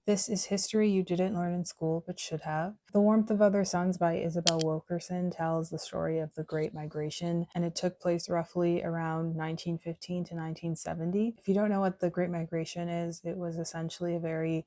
This is History You Didn't Learn in School But Should Have. The Warmth of Other Suns by Isabel Wilkerson tells the story of the Great Migration, and it took place roughly around 1915 to 1970. If you don't know what the Great Migration is, it was essentially a very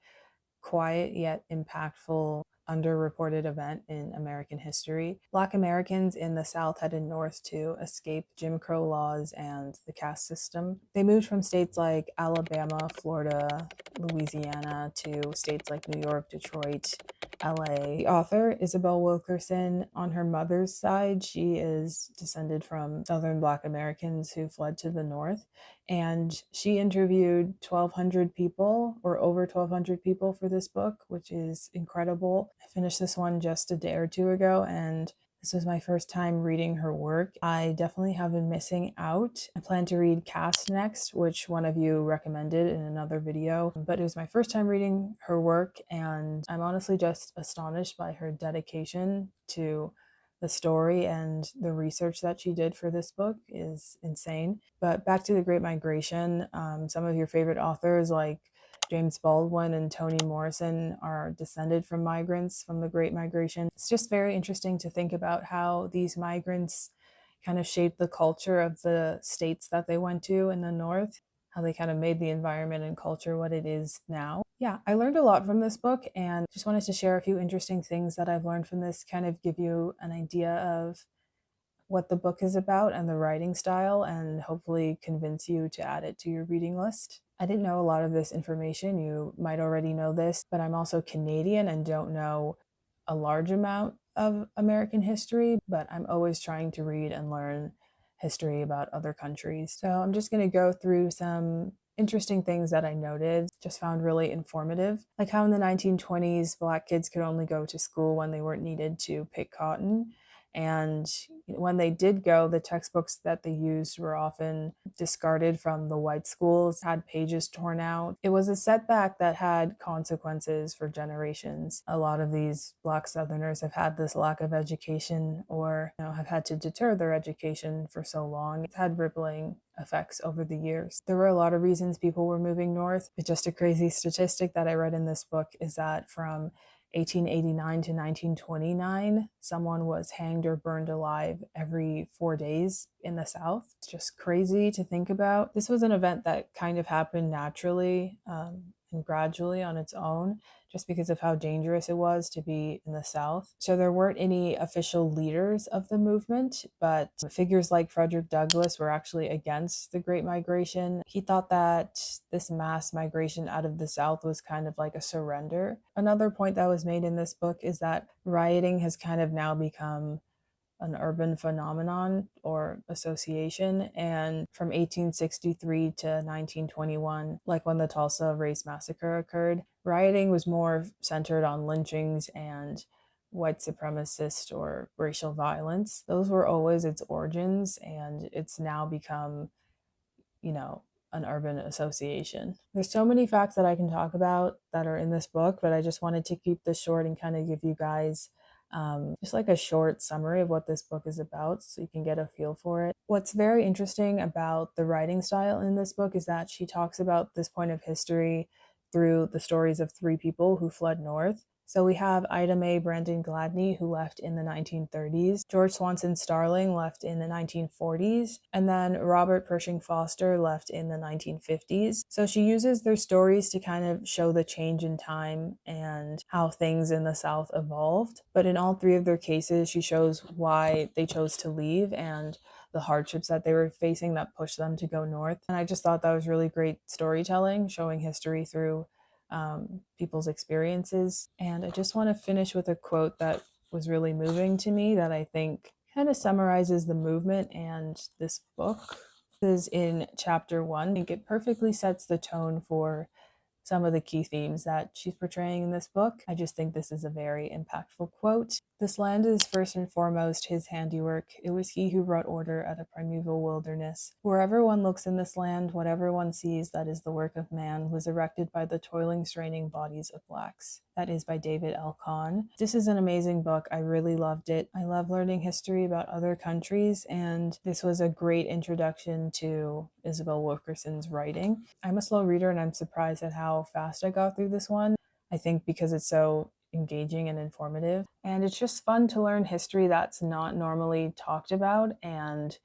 quiet yet impactful underreported event in American history. Black Americans in the South headed north to escape Jim Crow laws and the caste system. They moved from states like Alabama, Florida, Louisiana to states like New York, Detroit, LA. The author, Isabel Wilkerson, on her mother's side, she is descended from Southern Black Americans who fled to the North. And she interviewed 1,200 people or over 1,200 people for this book, which is incredible. I finished this one just a day or two ago, and this was my first time reading her work. I definitely have been missing out. I plan to read Caste next, which one of you recommended in another video, but it was my first time reading her work, and I'm honestly just astonished by her dedication to the story, and the research that she did for this book is insane. But back to the Great Migration, some of your favorite authors like James Baldwin and Toni Morrison are descended from migrants from the Great Migration. It's just very interesting to think about how these migrants kind of shaped the culture of the states that they went to in the North, how they kind of made the environment and culture what it is now. Yeah, I learned a lot from this book, and just wanted to share a few interesting things that I've learned from this, kind of give you an idea of what the book is about and the writing style, and hopefully convince you to add it to your reading list. I didn't know a lot of this information. You might already know this, but I'm also Canadian and don't know a large amount of American history, but I'm always trying to read and learn history about other countries. So I'm just going to go through some interesting things that I noted, just found really informative, like how in the 1920s, Black kids could only go to school when they weren't needed to pick cotton. And when they did go, the textbooks that they used were often discarded from the white schools, had pages torn out. It was a setback that had consequences for generations. A lot of these Black Southerners have had this lack of education, or have had to deter their education for so long. It's had rippling effects over the years. There were a lot of reasons people were moving north, but just a crazy statistic that I read in this book is that from 1889 to 1929, someone was hanged or burned alive every 4 days in the South. It's just crazy to think about. This was an event that kind of happened naturally and gradually on its own, just because of how dangerous it was to be in the South. So there weren't any official leaders of the movement, but figures like Frederick Douglass were actually against the Great Migration. He thought that this mass migration out of the South was kind of like a surrender. Another point that was made in this book is that rioting has kind of now become an urban phenomenon or association. And from 1863 to 1921, like when the Tulsa Race Massacre occurred, rioting was more centered on lynchings and white supremacist or racial violence. Those were always its origins, and it's now become, an urban association. There's so many facts that I can talk about that are in this book, but I just wanted to keep this short and kind of give you guys just like a short summary of what this book is about so you can get a feel for it. What's very interesting about the writing style in this book is that she talks about this point of history through the stories of three people who fled north. So we have Ida Mae Brandon Gladney, who left in the 1930s, George Swanson Starling left in the 1940s, and then Robert Pershing Foster left in the 1950s. So she uses their stories to kind of show the change in time and how things in the South evolved. But in all three of their cases, she shows why they chose to leave and the hardships that they were facing that pushed them to go north. And I just thought that was really great storytelling, showing history through people's experiences. And I just want to finish with a quote that was really moving to me that I think kind of summarizes the movement and this book. This is in chapter 1. I think it perfectly sets the tone for some of the key themes that she's portraying in this book. I just think this is a very impactful quote. "This land is first and foremost his handiwork. It was he who brought order out of primeval wilderness. Wherever one looks in this land, whatever one sees that is the work of man was erected by the toiling, straining bodies of blacks." That is by David L. Kahn. This is an amazing book. I really loved it. I love learning history about other countries, and this was a great introduction to Isabel Wilkerson's writing. I'm a slow reader, and I'm surprised at how fast I got through this one. I think because it's so engaging and informative. And it's just fun to learn history that's not normally talked about and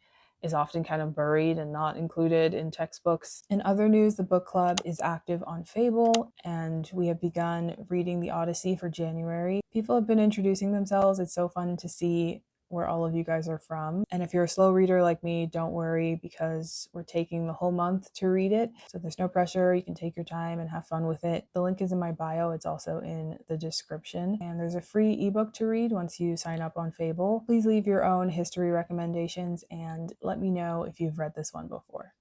is often kind of buried and not included in textbooks. In other news, the book club is active on Fable, and we have begun reading the Odyssey for January. People have been introducing themselves. It's so fun to see where all of you guys are from. And if you're a slow reader like me, don't worry because we're taking the whole month to read it. So there's no pressure. You can take your time and have fun with it. The link is in my bio. It's also in the description. And there's a free ebook to read once you sign up on Fable. Please leave your own history recommendations and let me know if you've read this one before.